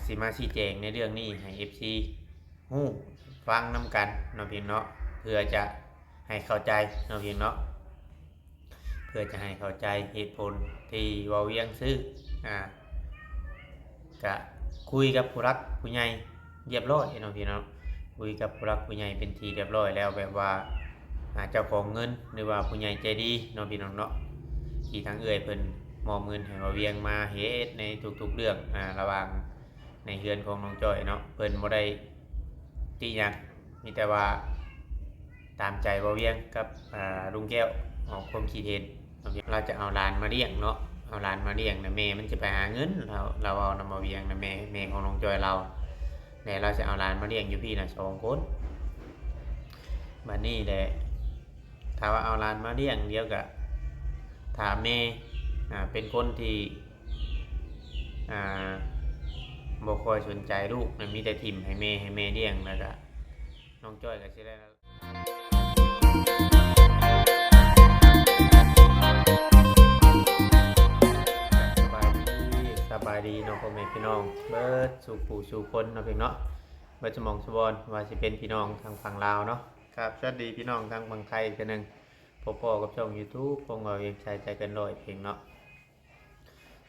สิมาชี้แจงในเรื่องนี้ให้ FC ฮู้ฟังนํกันเนาะพี่เนาะเพื่อจะให้เข้าใจเนาะพี่เนาะเพื่อจะให้เข้าใจเหตุผลที่เว้าเวียงซื้อก็คุยกับผู้รักผู้ใหญ่เรียบร้อยเนาะพี่เนาะคุยกับผู้รักผู้ใหญ่เป็นทีเรียบร้อยแล้วแบบว่าเจ้าของเงินหรือว่าผู้ใหญ่ใจดีเนาะพี่น้องเนาะที่ทางเอื้อยเพิ่นมอบเงินให้บ่เวียงมาเฮ็ดในทุกๆเรื่องระหว่างในเฮือนของน้องจ้อยเนาะเพิ่นบ่ได้ติหยังมีแต่ว่าตามใจบ่เวียงกับลุงแก้วออกความคิดเห็นเราจะเอาหลานมาเลี้ยงเนาะเอาหลานมาเลี้ยงนะแม่มันจะไปหาเงินเราเอานำบ่เวียงนะแม่ของน้องจ้อยเราแต่เราจะเอาหลานมาเลี้ยงอยู่พี่น่ะ2คนบัดนี้แหละถ้าว่าเอาหลานมาเลี้ยงเดียวก็ถ้าแม่เป็นคนที่บ่ค่อยสนใจลูกมันมีแต่ทิ่มให้แม่เลี้ยงแล้วก็น้องจ้อยก็สิได้สบายดีเนาะพ่อแม่พี่น้องเบิดสู่ผู้สู่คนเนาะพี่เนาะเบิดสมองสบอนว่าสิเป็นพี่น้องทางฝั่งลาวเนาะครับสวัสดีพี่น้องทางฝั่งไทยอีกนึงพ่อกับช่อง YouTube พงเอาเองใช้ใจกันร้อยเพลงเนาะ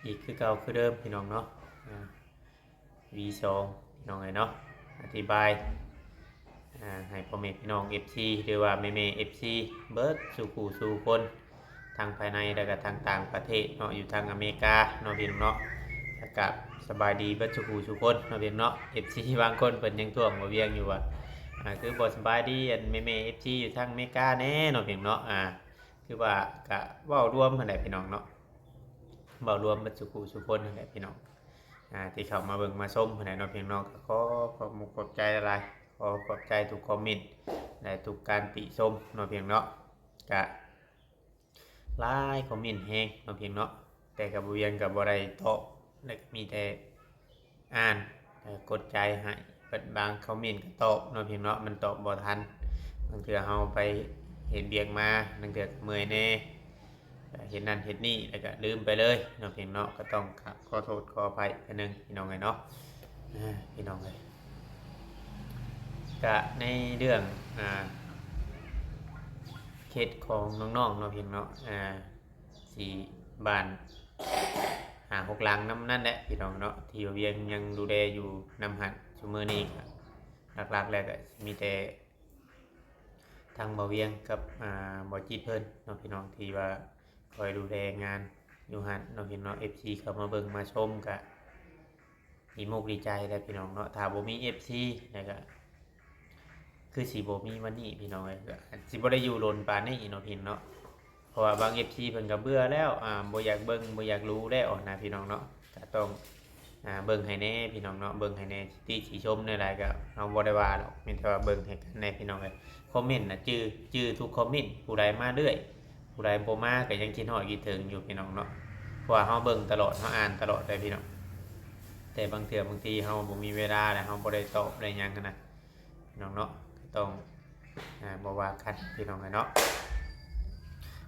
อีกคือเก่าคือเดิมพี่น้องเนาะV2 พี่น้องไงเนาะอธิบายให้พ่อแม่พี่น้อง FC หรือว่าแม่ FC เบิดสู่ผู้สู่คนทางภายในและก็ทางต่างประเทศเนาะอยู่ทางอเมริกาเนาะพี่น้องเนาะอากาศสบายดีเบิดสู่ผู้สู่คนเนาะพี่น้องเนาะ FC บางคนเพิ่นยังท่วงบ่เวียงอยู่ว่าคือบ่สบายดีอันแม่ FC อยู่ทางอเมริกาแน่เนาะพี่น้องเนาะคือว่าก็เว้ารวมนั่นแหละพี่น้องเนาะเว้ารวมเบิดสู่ผู้สู่คนนั่นแหละพี่น้องที่เข้ามาเบิ่งมาชมนั่นแหละเนาะพี่น้องก็ขอบมุกขอบใจหลายขอบใจทุกคอมเมนต์และทุกการติชมเนาะพี่น้องเนาะก็หลายคอมเมนต์แฮงเนาะพี่น้องเนาะแต่ก็บ่ยังก็บ่ได้ตอบและมีแต่อ่านกดใจให้เปิดบางคอมเมนต์ก็ตอบเนาะพี่น้องเนาะมันตอบบ่ทันบางเทื่อเฮาไปเห็นเบียกมาบางเทื่อเมื่อยแน่เห็นนั่นเห็นนี่แล้วก็ลืมไปเลยเนาะพี่น้องเนาะก็ต้องขอโทษขออภัยอันนึงพี่น้องเอ้ยเนาะพี่น้องเอ้ยก็ในเรื่องเคสของน้องๆเนาะพี่น้องเนาะสี่บ้าน6 หลังน้ำนั่นแหละพี่น้องเนาะที่เวียงยังดูแลอยู่นำหันชั่วมือนี้หลักๆแล้วก็มีแต่ทางบ่เวียงกับบ่จิตเพิ่นเนาะพี่น้องที่ว่าคอยดูแลงานอยู่หันเนาะพี่น้อง FC เข้ามาเบิ่งมาชมก็มีมุกดีใจแล้วพี่น้องเนาะถ้าบ่มี FC แล้วก็คือสิบ่มีวันนี้พี่น้องเอ้ยก็สิบ่ได้อยู่โดนปานนี้เนาะพี่เนาะเพราะว่าบาง FC เพิ่นก็เบื่อแล้วบ่อยากเบิ่งบ่อยากรู้แล้วนะพี่น้องเนาะก็ต้องเบิ่งให้แน่พี่น้องเนาะเบิ่งให้แน่ที่สิชมในหลายก็เฮาบ่ได้ว่าหรอกมีแต่ว่าเบิ่งให้กันแน่พี่น้องเอ้ยคอมเมนต์น่ะจื้อทุกคอมเมนต์ผู้ใดมาเรื่อยผู้ใดบ่มาก็ยังคิดฮอดคิดถึงอยู่พี่น้องเนาะเพราะว่าเฮาเบิ่งตลอดเฮาอ่านตลอดเลยพี่น้องแต่บางเทื่อบางทีเฮาบ่มีเวลาแล้วเฮาบ่ได้ตอบได้หยังนะพี่น้องเนาะต้องบ่ว่ากันพี่น้องเนาะ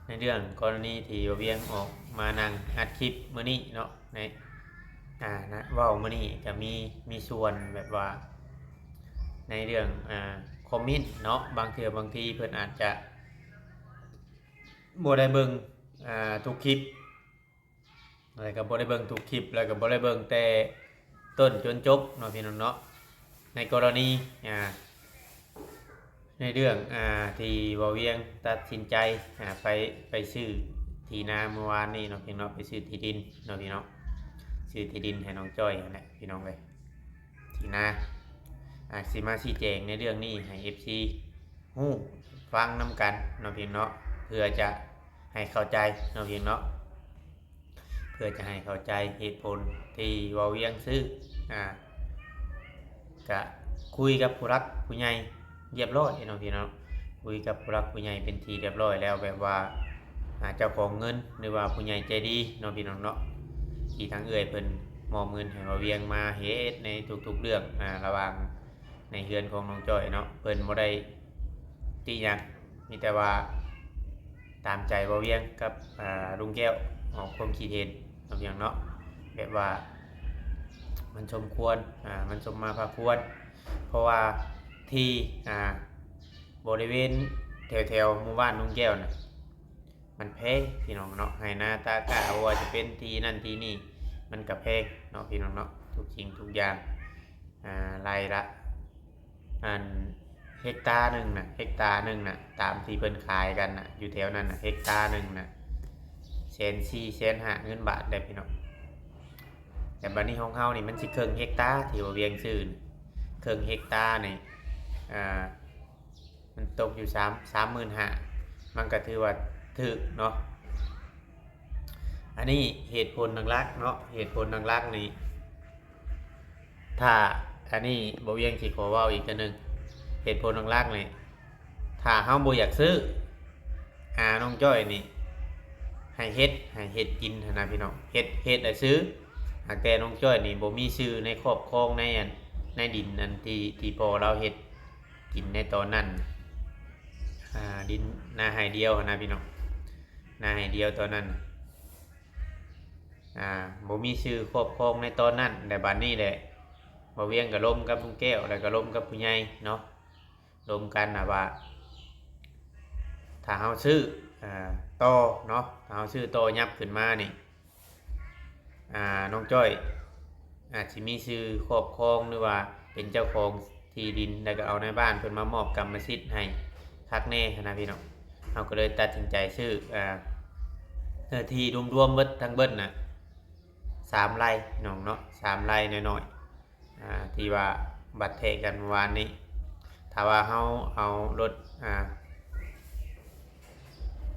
ในเรื่องกรณีที่เวียงออกมานั่งอัดคลิปมื้อนี้เนาะในนะเว้ามื้อนี้จะมีส่วนแบบว่าในเรื่องคอมเมนต์เนาะบางเทื่อบางทีเพิ่นอาจจะบ่ได้เบิ่งทุกคลิปอะไรก็บ่ได้เบิ่งทุกคลิปแล้วก็บ่ได้เบิ่งแต่ต้นจนจบเนาะพี่น้องเนาะในกรณีในเรื่องที่บ่เวียงตัดสินใจไปซื้อที่นาเมื่อวานนี้เนาะพี่น้องไปซื้อที่ดินเนาะพี่น้องซื้อที่ดินให้น้องจ้อยนั่นแหละพี่น้องเอ้ยที่นาสิมาชี้แจงในเรื่องนี้ให้ FC ฮู้ฟังนํกันเนาะพี่น้องเพื่อจะให้เข้าใจเนาะพี่น้องเพื่อจะให้เข้าใจเหตุผลที่บ่เวียงซื้อก็คุยกับผู้รักผู้ใหญ่เรียบร้อยเนาะพี่น้องคุยกับผู้รักผู้ใหญ่เป็นทีเรียบร้อยแล้วแบบว่าเจ้าของเงินหรือว่าผู้ใหญ่ใจดีเนาะพี่น้องเนาะที่ทางเอื้อยเพิ่นมอบเงินให้บ่เวียงมาเฮ็ดในทุกๆเรื่องระหว่างในเฮือนของน้องจ้อยเนาะเพิ่นบ่ได้ติหยังมีแต่ว่าตามใจบ่เวียงกับลุงแก้วออกความคิดเห็นเนาะพี่น้องเนาะแบบว่า มันสมควรมันสมมาพาควรเพราะว่าที่บริเวณแถวหมู่บ้านลุงแก้วน่ะมันแพงพี่น้องเนาะให้หน้าตากะว่าจะเป็นที่นั่นที่นี่มันก็แพงเนาะพี่น้องเนาะทุกสิ่งทุกอย่างรายละอันเฮกตาร์หนึ่งน่ะตามที่เพิ่นขายกันน่ะอยู่แถวนั้นน่ะเฮกตาร์หนึ่งน่ะ1,400,000เงินบาทได้พี่น้องแต่บัดนี้ของเฮานี่มันสิครึ่งเฮกตาร์ที่ว่าเวียงซื่อครึ่งเฮกตาร์นี่มันตกอยู่35,000มันก็ถือว่าถูกเนาะอันนี้เหตุผลหลักๆเนาะเหตุผลหลักๆนี่ถ้าอันนี้บ่เวียงสิขอเว้าอีกอันนึงเหตุผลหลักๆนี่ถ้าเฮาบ่อยากซื้อน้องจ้อยนี่ให้เฮ็ดกินนะพี่น้องเฮ็ดได้ซื้อหากแต่น้องจ้อยนี่บ่มีชื่อในครอบครองในดินอันที่พอเราเฮ็ดกินในตอนนั้นดินนาไห้เดียวนะพี่น้องนาไห้เดียวตอนนั้นบ่มีชื่อครอบครองในตอนนั้นแต่บัดนี้แหละบ่เวียงก็ล้มกับลุงแก้วแล้วก็ล้มกับผู้ใหญ่เนาะล้มกันว่าถ้าเฮาซื้อต่อเนาะถ้าเฮาซื้อต่อยับขึ้นมานี่น้องจ้อยอาจสิมีชื่อครอบครองหรือว่าเป็นเจ้าของที่ดินแล้วก็เอาในบ้านเพิ่นมามอบกรรมสิทธิ์ให้คักแน่นะพี่น้องเราก็เลยตัดสินใจซื้อที่รวมๆเบิดทั้งเบิดน่ะ3 ไร่น้องเนาะ3 ไร่น้อยๆที่ว่าบัตรเทกันเมื่อวานนี้ถ้าว่าเฮาเอารถ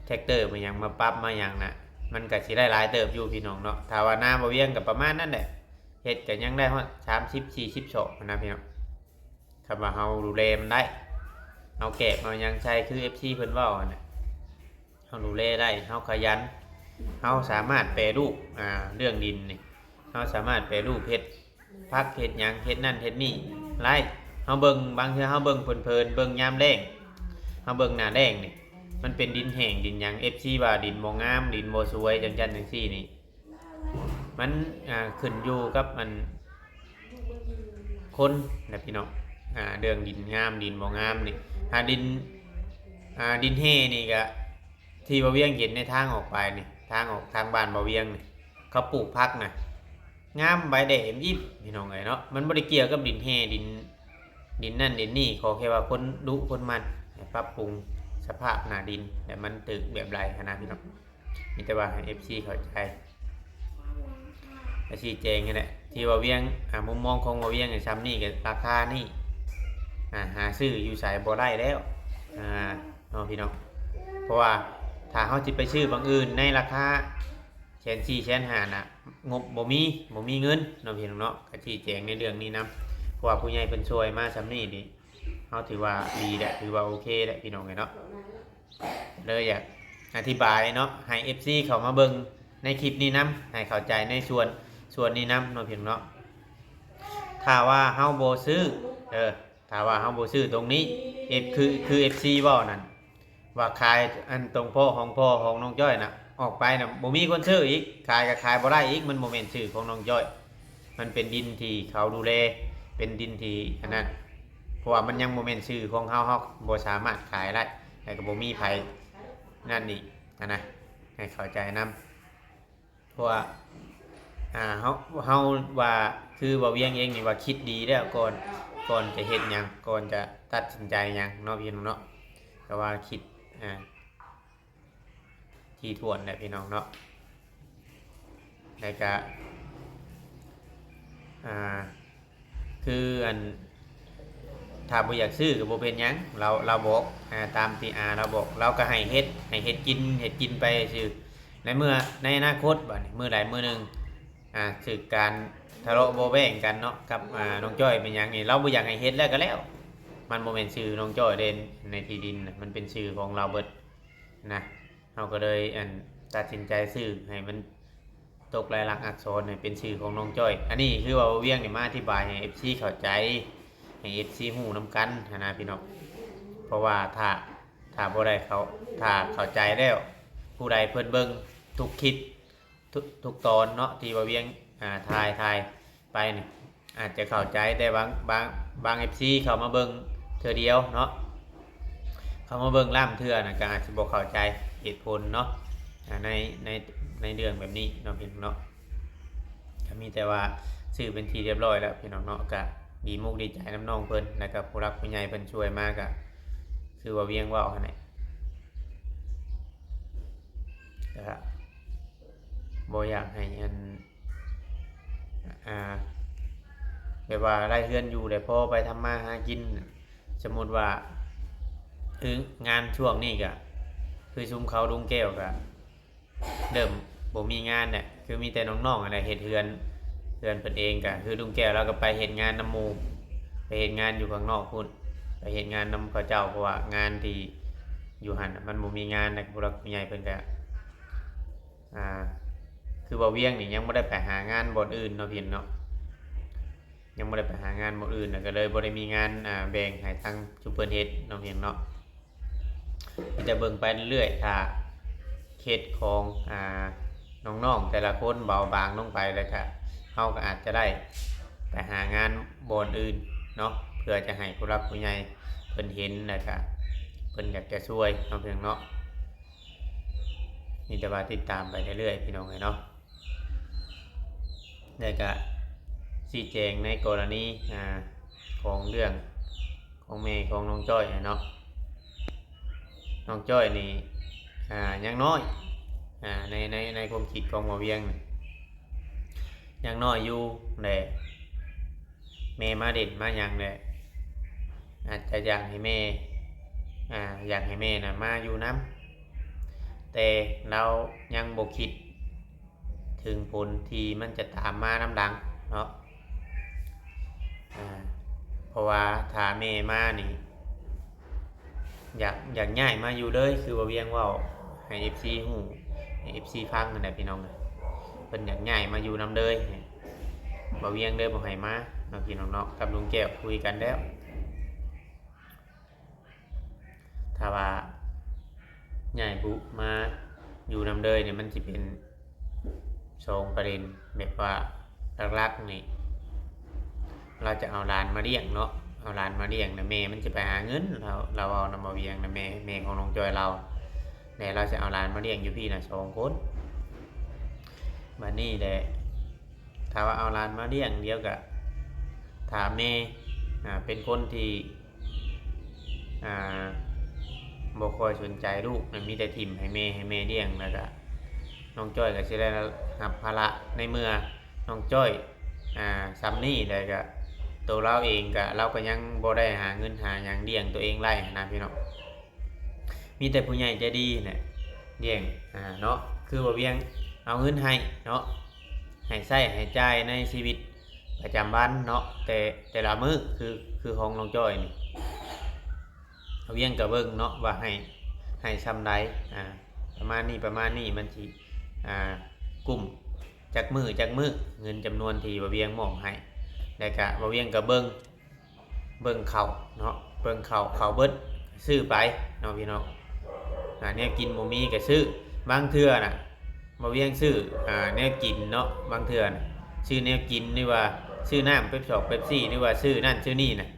แท็กเตอร์มายังมาปรับมาอย่างน่ะมันก็สิได้หลายเติบอยู่พี่น้องเนาะถ้าว่าหน้าบ่เวียงก็ประมาณนั้นแหละเฮ็ดก็ยังได้ฮอด30-40 ศอกนะพี่น้องถ้าว่าเฮาดูแลมันได้เอาแกะมายังใช้คือ FC เพิ่นเว้าน่ะเฮาดูแลได้เฮาขยันเฮาสามารถแปรรูปเรื่องดินนี่เฮาสามารถแปรรูปเฮ็ดผักเฮ็ดหยังเฮ็ดนั่นเฮ็ดนี่หลายเฮาเบิ่งบางเทื่อเฮาเบิ่งเพลินๆเบิ่งยามแล้งเฮาเบิ่งหน้าแล้งนี่มันเป็นดินแห้งดินหยัง FC ว่าดินบ่งามดินบ่สวยจังซั่นจังซี่นี่มันขึ้นอยู่กับมันคนนะพี่น้องเรื่องดินงามดินบ่งามนี่ถ้าดินแห้นี่ก็ที่บ่เวียงเห็นในทางออกไปนี่ทางออกทางบ้านบ่เวียงนี่เขาปลูกผักน่ะงามใบแดงยิบพี่น้องเอ้ยเนาะมันบ่ได้เกี่ยวกับดินแห้ดินนั่นดินนี่ขอแค่ว่าคนดุคนมันให้ปรับปรุงสภาพหน้าดินแต่มันตึกแบบไรนะพี่น้องมีแต่ว่าให้ FC เข้าใจชี้แจงนี่แหละที่ว่าเวียงมุมมองของว่าเวียงไอ้ซ้ำนี่กับราคานี่หาซื้ออยู่ใส่บ่ได้แล้วน้องพี่น้องเพราะว่าถ้าเขาจิไปซื้อบางอื่นในราคา1,400,000น่ะงบบ่มีเงินน้องพี่น้องเนาะก็ชี้แจงในเรื่องนี้นะเพราะว่าผู้ใหญ่เพิ่นช่วยมาซ้ำนี่ดิเขาถือว่าดีแหละถือว่าโอเคแหละพี่น้องเนาะเลยอยากอธิบายเนาะให้ FC เขามาเบิ่งในคลิปนี้นำให้เข้าใจในส่วนนี้นำน้องพี่น้องเนาะถ้าว่าเฮาบ่ซื้อถ้าว่าเฮาบ่ซื้อตรงนี้คือ FC เว้านั่นว่าขายอันตรงพ่อของน้องจ้อยน่ะออกไปน่ะบ่มีคนซื้ออีกขายก็ขายบ่ได้อีกมันบ่แม่นชื่อของน้องจ้อยมันเป็นดินที่เขาดูแลเป็นดินที่อันนั้นเพราะว่ามันยังบ่แม่นชื่อของเฮาบ่สามารถขายได้แต่ก็บ่มีไผนั่นนี่นะให้เข้าใจนำเพราะว่าเฮาว่าคือว่าเวียงเองนี่ว่าคิดดีแล้วก่อนจะเฮ็ดหยังก่อนจะตัดสินใจหยังเนาะพี่น้องเนาะแต่ว่าคิดที่ถ้วนแหละพี่น้องเนาะแล้วก็คืออันถ้าบ่อยากซื้อก็บ่เป็นหยังเราบอกตามที่เราบอกเราก็ให้เฮ็ดกินไปซื่อในเมื่อในอนาคตบัดนี้มื้อใดมื้อหนึงสึกการทะเลาะเบาะแว้งกันเนาะกับน้องจ้อยเป็นหยังนี่เราบ่อยากให้เฮ็ดแล้วก็แล้วมันบ่แม่นชื่อน้องจ้อยเด่นในที่ดินมันเป็นชื่อของเราเบิดนะเราก็เลยตัดสินใจซื้อให้มันตกลายลักษณ์อักษรให้เป็นชื่อของน้องจ้อยอันนี้คือว่าเวียงนี่มาอธิบายให้ FC เข้าใจให้ FC ฮู้นํกันนะพี่น้องเพราะว่าถ้าบ่ได้ถ้าเข้าใจแล้วผู้ใดเพิ่นเบิ่งทุกคลิปทุกตอนเนาะที่ว่าเวียงถ่ายไปนี่ อาจจะเข้าใจแต่บาง FC เขามาเบิ่งเทื่อเดียวเนาะเขามาเบิ่งล่ามเทื่อนะก็อาจจะบ่เข้าใจเหตุผลเนาะในในในเรื่องแบบนี้เนาะพี่น้องเนาะก็มีแต่ว่าซื้อเป็นทีเรียบร้อยแล้วพี่น้องเนาะก็ดีมุกดีใจน้ำน้องเพิ่นแล้วก็ผู้รักผู้ใหญ่เพิ่นช่วยมากก็คือว่าเวียงว่าวหั่นแหละก็บ่อยากให้อันอ่าแบบว่าได้เฮือนอยู่ได้พอไปทำมาหากินสมมุติว่าคืองานช่วงนี้ก็คือชุมเขาลุงแก้วก็เริ่มบ่มีงานเนี่ยคือมีแต่น้องๆอะไรเฮ็ดเฮือนเพิ่นเองก็คือลุงแก้วเราก็ไปเฮ็ดงานนำหมู่ไปเฮ็ดงานอยู่ข้างนอกพุ่นไปเฮ็ดงานนำเขาเจ้าเพราะว่างานที่อยู่หั่นมันบ่มีงานนะผู้หลักผู้ใหญ่เพิ่นก็อ่าคือบ่าเวียงนี่ยังบ่ได้ไปหางานบ่อนอื่นเนาะพี่เนาะยังบ่ได้ไปหางานบ่อื่นน่ะก็เลยบ่ได้มีงานแบ่งให้ทางชุมเพิ่นเฮ็ดเนาะพี่เนาะก็จะเบิ่งไปเรื่อยๆถ้าเคสของน้องๆแต่ละคนเบาบางลงไปแล้วก็เฮาก็อาจจะได้ไปหางานบ่อนอื่นเนาะเพื่อจะให้ผู้รับผู้ใหญ่เพิ่นเห็นแล้วก็เพิ่นอยากจะช่วยเนาะพี่เนาะมีแต่ว่าติดตามไปเรื่อยๆพี่น้องเนาะแล้วก็ชี้แจงในกรณีของเรื่องของแม่ของน้องจ้อยเนาะน้องจ้อยนี่ยังน้อยในความคิดของหมอเวียงยังน้อยอยู่แหละแม่มาเด่นมาอย่างแหละอาจจะอยากให้แม่อยากให้แม่น่ะมาอยู่น้ำแต่เรายังบ่คิดถึงผลที่มันจะตามมาน้ำหลังเนาะเพราะว่าถ้าแม่มานี่อยากย้ายมาอยู่เลยคือว่าเวียงว่าให้ FC ฮู้ให้ FC ฟังนั่นแหละพี่น้องเพิ่นอยากย้ายมาอยู่นำเลยบ่เวียงเด้อบ่ให้มาเนาะพี่น้องเนาะกับลุงแก้วคุยกันแล้วถ้าว่าย้ายบุมาอยู่นำเลยเนี่ยมันสิเป็น2ประเด็นแบบว่าหลักๆนี่เราจะเอาหลานมาเลี้ยงเนาะเอาหลานมาเลี้ยงนะแม่มันจะไปหาเงินเราเอานำมาเวียงนะแม่ของน้องจอยเราเนี่ยเราจะเอาหลานมาเลี้ยงอยู่พี่นะ2 คนบัดนี้แหละถ้าว่าเอาหลานมาเลี้ยงเดียวกับถามแม่เป็นคนที่บ่ค่อยสนใจลูกมันมีแต่ทิ่มให้แม่เลี้ยงแล้วก็น้องจ้อยก็สิได้รับภาระในเมื่อน้องจ้อยซ้ำนี่เลยก็ตัวเราเองก็เราก็ยังบ่ได้หาเงินหาหยังเลี้ยงตัวเองไล่นะพี่น้องมีแต่ผู้ใหญ่ใจดีเนี่ยเลี้ยงเนาะคือบ่เวียงเอาเงินให้เนาะให้ใช้ให้จ่ายในชีวิตประจำวันเนาะแต่ละมื้อคือของน้องจ้อยนี่เวียงก็เบิ่งเนาะว่าให้ซ้ำใดประมาณนี้มันสิกลุ่มจักมือเงินจำนวนที่บ่เวียงมอบให้แล้วก็บ่เวียงก็เบิ่งข้าวเนาะเบิ่งข้าวเบิดซื้อไปเนาะพี่น้องเนี่ยกินบ่มีก็ซื้อบางเทื่อน่ะบ่เวียงซื้อเนี่ยกินเนาะบางเทื่อน่ะซื้อแนวกินนี่ว่าซื้อน้ำเป๊ปซี่นี่ว่าซื้อนั่นซื้อนี่น่ะ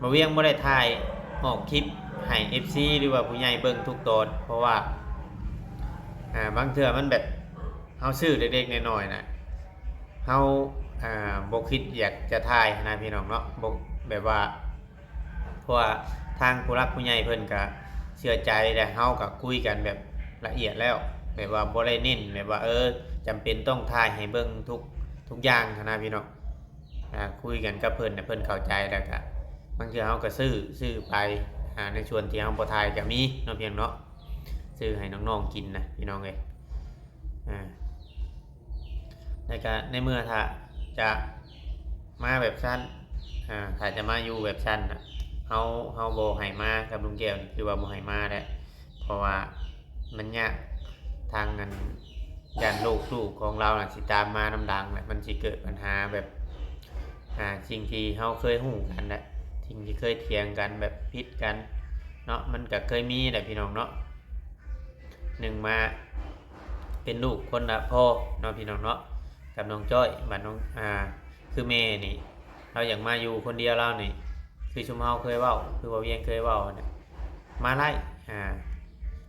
บ่เวียงบ่ได้ถ่ายออกคลิปให้ FC หรือว่าผู้ใหญ่เบิ่งทุกตอนเพราะว่าบางเทื่อมันแบบเฮาซื้อเล็กๆน้อยๆน่ะเฮาบ่คิดอยากจะถ่ายนะพี่น้องเนาะบ่แบบว่าเพราะว่าทางผู้รักผู้ใหญ่เพิ่นก็เชื่อใจและเฮาก็คุยกันแบบละเอียดแล้วแบบว่าบ่ได้เน้นแบบว่าจำเป็นต้องถ่ายให้เบิ่งทุกอย่างนะพี่น้องคุยกันกับเพิ่นน่ะเพิ่นเข้าใจแล้วก็บางทีเฮาก็ซื้อไปในส่วนที่เฮาบ่ถ่ายก็มีเนาะพี่น้องเนาะซื้อให้น้องๆกินนะพี่น้องเอ้ยแล้วก็ในเมื่อถ้าจะมาแบบสั้นถ้าจะมาอยู่แบบสั้นน่ะเฮาบ่ให้มากับลุงแก้วนี่คือว่าบ่ให้มาแหละเพราะว่ามันยากทางกันยันลูกของเราน่ะสิตามมาน้ำดังแหละมันสิเกิดปัญหาแบบสิ่งที่เฮาเคยฮู้กันแหละสิ่งที่เคยเถียงกันแบบผิดกันเนาะมันก็เคยมีแหละพี่น้องเนาะ1มาเป็นลูกคนละพ่อเนาะพี่น้องเนาะกับน้องจ้อยบัดน้อง คือแม่นี่เราอยากมาอยู่คนเดียวเรานี่คือชุมเฮาเคยเว้าคือว่าเวียงเคยเว้าเนี่ยมาไล่อ่า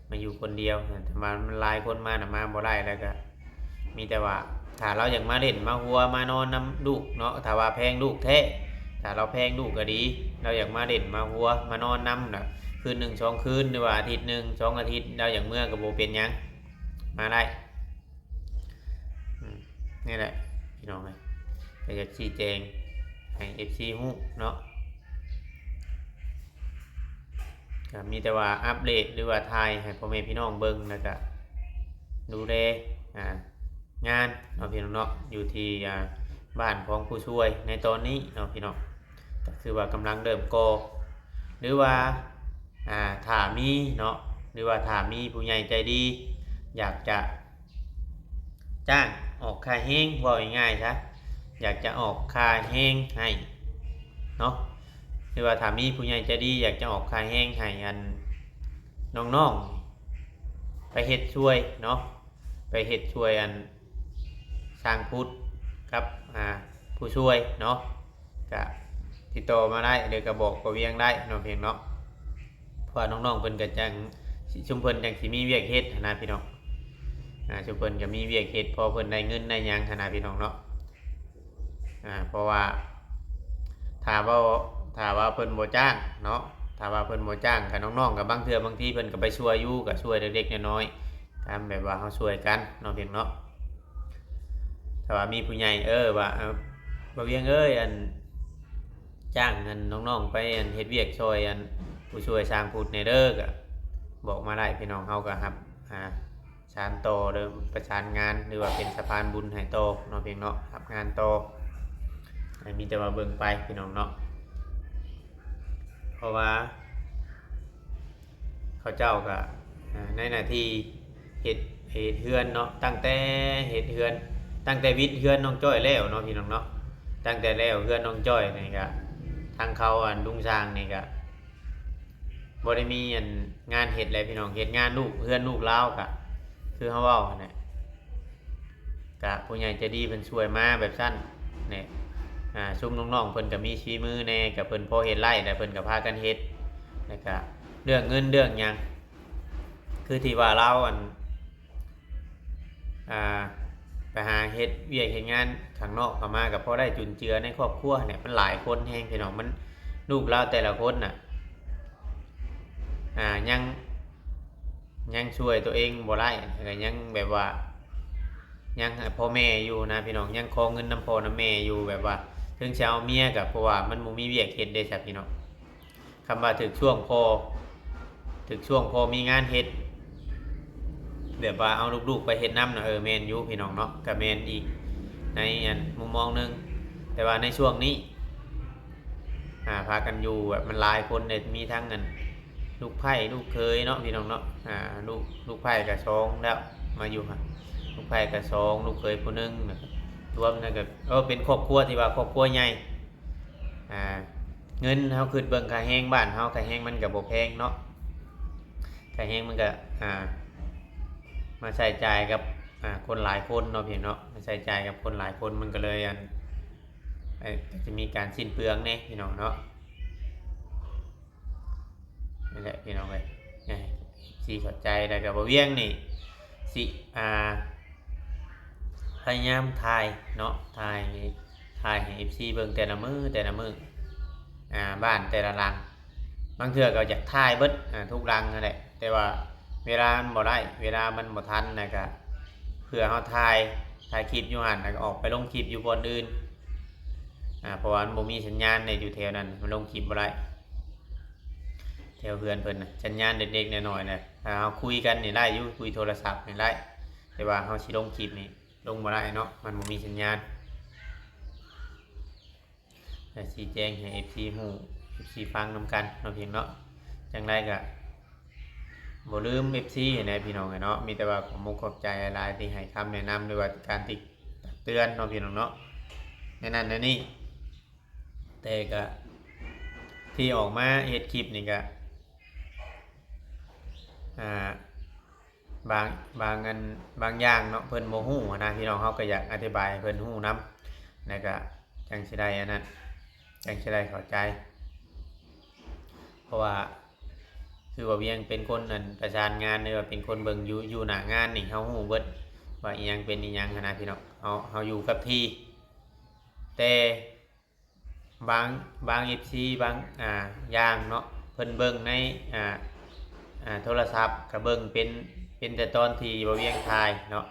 มาอยู่คนเดียวแต่มันหลายคนมาน่ะมาบ่ได้แล้วก็มีแต่ว่าถ้าเราอยากมาเล่นมาหัวมานอนนำลูกเนาะถ้าว่าแพงลูกแท้ถ้าเราแพงลูกก็ดีเราอยากมาเล่นมาหัวมานอนนำน่ะคืน1 2คืนหรือว่าอาทิตย์1 2อาทิตย์เราอยากเมื่อก็บ่เป็นหยังมาได้นี่แหละพี่น้องก็อยากชี้แจงให้ FC ฮู้เนาะก็มีแต่ว่าอัปเดตหรือว่าถ่ายให้พ่อแม่พี่น้องเบิ่งแล้วก็ดูแลงานเนาะพี่น้องเนาะอยู่ที่บ้านของผู้ช่วยในตอนนี้เนาะพี่น้องก็คือว่ากำลังเริ่มก่อหรือว่าถ้ามีเนาะหรือว่าถ้ามีผู้ใหญ่ใจดีอยากจะจ้างออกค่าแห้งว่าง่ายๆซะอยากจะออกค่าแห้งให้เนาะหรือว่าถ้ามีผู้ใหญ่ใจดีอยากจะออกค่าแห้งให้น้องๆไปเฮ็ดช่วยเนาะไปเฮ็ดช่วยสร้างพุทธครับผู้ช่วยเนาะก็ติดต่อมาได้เดี๋ยวก็บอกก็เวียงได้เนาะเพียงเนาะเพราะน้องๆเพิ่นก็จังชุมเพิ่นจังสิมีเวียกเฮ็ดนะพี่น้องชุมเพิ่นก็มีเวียกเฮ็ดพอเพิ่นได้เงินได้หยังนะพี่น้องเนาะเพราะว่าถ้าว่าเพิ่นบ่จ้างเนาะถ้าว่าเพิ่นบ่จ้างกับน้องๆกับบางเทื่อบางทีเพิ่นก็ไปช่วยอยู่ก็ช่วยเล็กๆน้อยๆตามแบบว่าเฮาช่วยกันเนาะเพียงเนาะถ้าว่ามีผู้ใหญ่ว่าบ่เวียงจ้างน้องๆไปเฮ็ดเวียกช่วยผู้ช่วยสร้างพุทธในเด้อก็บอกมาได้พี่น้องเฮาก็ครับสานต่อเด้อประสานงานหรือว่าเป็นสะพานบุญให้ต่อเนาะเพียงเนาะรับงานต่อมีแต่ว่าเบิ่งไปพี่น้องเนาะเพราะว่าเขาเจ้าก็ในหน้าที่เฮ็ดเฮือนเนาะตั้งแต่เฮ็ดเฮือนตั้งแต่วิทย์เฮือนน้องจ้อยแล้วเนาะพี่น้องเนาะตั้งแต่แล้วเฮือนน้องจ้อยนี่ก็ทางเขาลุงช้างนี่ก็บ่ได้มีงานเฮ็ดเลยพี่น้องเฮ็ดงานลูกเฮือนลูกลาวก็คือเฮาเว้านั่นแหละก็ผู้ใหญ่ใจดีเพิ่นช่วยมาแบบซั่นนี่ซุมน้องๆเพิ่นก็มีฝีมือแน่ก็เพิ่นพอเฮ็ดไร่แต่เพิ่นก็พากันเฮ็ดแล้วก็เรื่องเงินเรื่องหยังคือที่ว่าเราไปหาเฮ็ดเวียกเฮ็ดงานข้างนอกเข้ามาก็พอได้จุนเจือในครอบครัวเนี่ยมันหลายคนแฮงพี่น้องมันลูกเราแต่ละคนน่ะยังช่วยตัวเองบ่ได้ก็ยังแบบว่ายังพ่อแม่อยู่นะพี่น้องยังขอเงินนำพ่อนำแม่อยู่แบบว่าถึงจะเอาเมียก็เพราะว่ามันบ่มีเวียกเฮ็ดเด้จ้ะพี่น้องคำว่าถึกช่วงพอมีงานเฮ็ดแบบว่าเอาลูกๆไปเฮ็ดนำนะแม่นอยู่พี่น้องเนาะก็แม่นอีกในมุมมองนึงแต่ว่าในช่วงนี้พากันอยู่แบบมันหลายคนเนี่ยมีทั้งลูกไผ่ลูกเคยเนาะพี่น้องเนาะลูกไผ่กับสองแล้วมาอยู่ค่ะลูกไผ่กับสองลูกเคยผู้นึงรวมนั่นก็เป็นครอบครัวที่ว่าครอบครัวใหญ่เงินเฮาขึ้นเบิ่งค่าแห้งบ้านเฮาค่าแห้งมันก็บ่แพงเนาะค่าแห้งมันก็มาใช้จ่ายกับคนหลายคนเนาะพี่เนาะมาใช้จ่ายกับคนหลายคนมันก็เลยจะมีการสิ้นเปลืองเนี่ยพี่น้องเนาะนี่แหละพี่น้องเลยสีสดใจแต่กับบ่เวียงนี่สิพยายามถ่ายเนาะถ่ายให้ FC เบิ่งแต่ละมือบ้านแต่ละหลังบางเทื่อก็อยากถ่ายเบิดทุกหลังนั่นแหละแต่ว่าเวลามันบ่ได้เวลามันบ่ทันนะก็เพื่อเฮาถ่ายคลิปอยู่หั่นแล้วก็ออกไปลงคลิปอยู่บนอื่นเพราะว่ามันบ่มีสัญญาณในอยู่แถวนั้นมันลงคลิปบ่ได้แถวเพื่อนเพิ่นน่ะสัญญาณเด็กๆน้อยๆน่ะถ้าเฮาคุยกันนี่ได้อยู่คุยโทรศัพท์นี่ได้แต่ว่าเฮาสิลงคลิปนี่ลงบ่ได้เนาะมันบ่มีสัญญาณชี้แจงให้ FC ฮู้ FC ฟังนำกันเนาะพี่เนาะจังไดก็บ่ลืม FC นะพี่น้องเนาะมีแต่ว่าขอมุกขอบใจหลายที่ให้คำแนะนำหรือว่าการติเตือนเนาะพี่น้องเนาะในนั้นในนี้แต่ก็ที่ออกมาเฮ็ดคลิปนี่ก็บางอย่างเนาะเพิ่นบ่ฮู้นะพี่น้องเฮาก็อยากอธิบายให้เพิ่นฮู้นำแล้วก็จ จังสิได้อันนั้นจังสิได้เข้าใจเพราะว่าคือว่าเวียงเป็นคนนั่นประสานงานหรือว่าเป็นคนเบิ่งอยู่หน้างานนี่เฮาฮู้เบิดว่าอีหยังเป็นอีหยังหั้นนะพี่น้องเฮาอยู่กับที่แต่บาง FC บางอย่างเนาะเพิ่นเบิ่งในอ่าโทรศัพท์ก็เบิ่งเป็นแต่ตอนที่บ่เวียงถ่ายเนาะ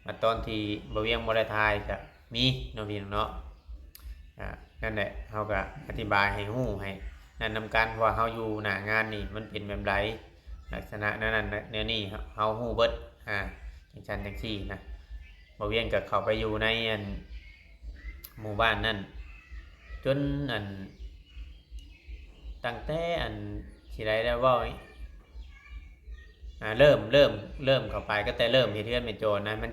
มาตอนที่บ่เวียงบ่ได้ถ่ายก็มีเนาะพี่น้องเนาะนั่นแหละเฮาก็อธิบายให้ฮู้ให้นั่นนำกันว่าเฮาอยู่หน้างานนี่มันเป็นแบบใดลักษณะนั้นแนวนี้เฮาฮู้เบิดจังซั่นจังซี่นะบ่เวียงก็เข้าไปอยู่ในหมู่บ้านนั่นจนตั้งแต่สิได้แล้วเว้าเริ่มเข้าไปก็แต่เริ่มเฮ็ดเรือนเป็นโจรนะมั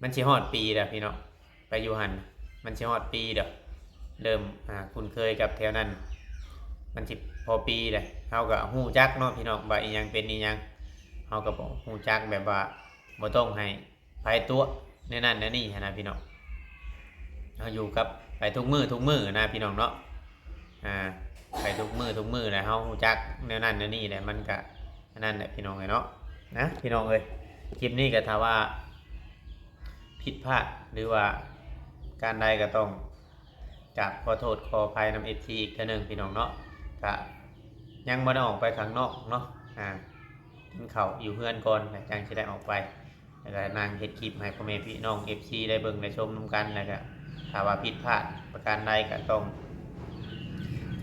นสิฮอดปีแล้วพี่น้องไปอยู่หั่นมันสิฮอดปีเด้อเริ่มคุ้นเคยกับแถวนั้นมันสิพอปีเลยเฮาก็ฮู้จักเนาะพี่น้องว่าอีหยังเป็นอีหยังเฮาก็บ่ฮู้จักแบบว่าบ่ต้องให้ไผตัวในนั้นในนี่หั้นนะพี่น้องเฮาอยู่กับไปทุกมื้อนะพี่น้องเนาะไปทุกมื้อแหละเฮาฮู้จักแนวนั้นแนวนี้แหละมันก็นั่นแหละพี่น้องเอ้ยเนาะนะพี่น้องเอ้ยคลิปนี้ก็ถ้าว่าผิดพลาดหรือว่าการใดก็ต้องกราบขอโทษขออภัยนำ FC อีกเทื่อนึงพี่น้องเนาะก็ยังบ่ได้ออกไปข้างนอกเนาะกินข้าวอยู่เพื่อนก่อนแล้วจังสิได้ออกไปแล้วก็นั่งเฮ็ดคลิปให้พ่อแม่พี่น้อง FC ได้เบิ่งได้ชมนำกันแล้วก็ถ้าว่าผิดพลาดประการใดก็ต้อง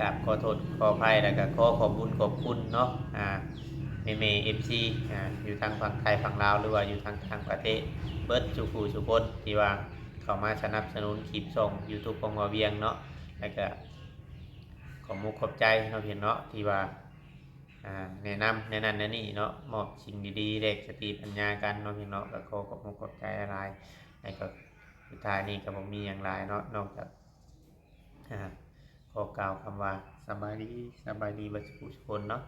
กราบขอโทษขออภัยแล้วก็ขอบคุณเนาะเมย์ FC อยู่ทางฝั่งไทยฝั่งลาวหรือว่าอยู่ทางประเทศเบิดสุขุสุคนที่ว่าเข้ามาสนับสนุนคลิปส่ง YouTube ของเราเวียงเนาะแล้วก็ขอบมุกขอบใจเนาะเพียงเนาะที่ว่าแนะนำแนะนั่นแนะนี่เนาะมอบสิ่งดีๆเด็กสติปัญญากันเนาะเพียงเนาะก็ขอขอบมุกขอบใจอะไรแล้วก็สุดท้ายนี้ก็บ่มีอย่างไรเนาะนอกจากขอกล่าวคำว่าสบายดีบัดสุขสุคนเนาะ